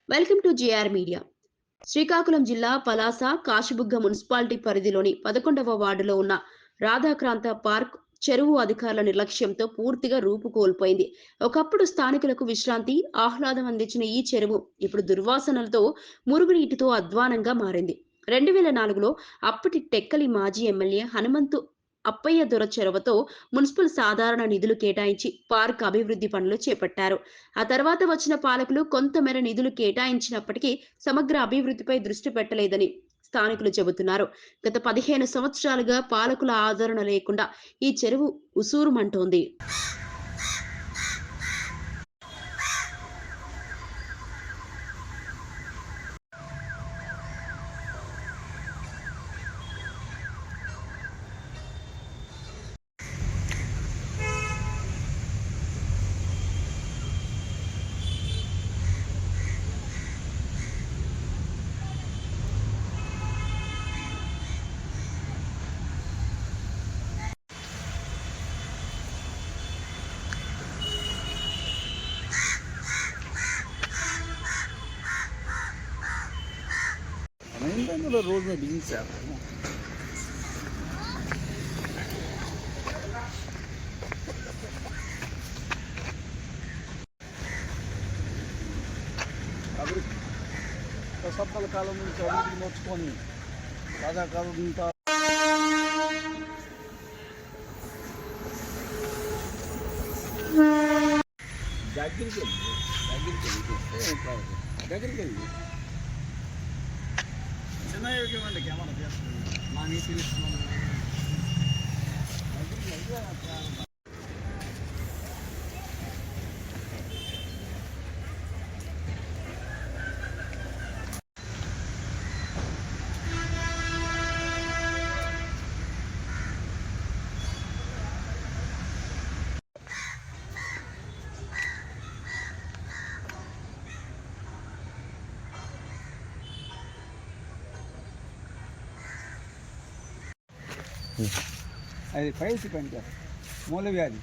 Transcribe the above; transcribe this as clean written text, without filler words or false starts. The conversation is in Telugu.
Welcome to JR media. Srikakulam జిల్లా పలాస కాశీబుగ్గ మున్సిపాలిటీ పరిధిలోని 11వ వార్డులో ఉన్న రాధాక్రాంత పార్క్ చెరువు అధికారుల నిర్లక్ష్యంతో పూర్తిగా రూపు కోల్పోయింది. ఒకప్పుడు స్థానికులకు విశ్రాంతి, ఆహ్లాదం అందించిన ఈ చెరువు ఇప్పుడు దుర్వాసనలతో, మురుగునీటితో అధ్వానంగా మారింది. 2004లో అప్పటి టెక్కలి మాజీ ఎమ్మెల్యే హనుమంతు అప్పయ్య దొర చొరవతో మున్సిపల్ సాధారణ నిధులు కేటాయించి పార్క్ అభివృద్ధి పనులు చేపట్టారు. ఆ తర్వాత వచ్చిన పాలకులు కొంతమేర నిధులు కేటాయించినప్పటికీ సమగ్ర అభివృద్ధిపై దృష్టి పెట్టలేదని స్థానికులు చెబుతున్నారు. గత 15 సంవత్సరాలుగా పాలకుల ఆదరణ లేకుండా ఈ చెరువు ఉసూరుమంటోంది. रोज में बिजनेस से आता है దశాబ్దాల కాలం నుంచి అభివృద్ధి నేర్చుకొని రాజాకాలం దగ్గరికి వెళ్ళి చిన్న ఇవ్వండి కెమెరా చేస్తుంది మా నీటి అది ఫైల్స్ పనిచేస్తుంది మూల వ్యాధి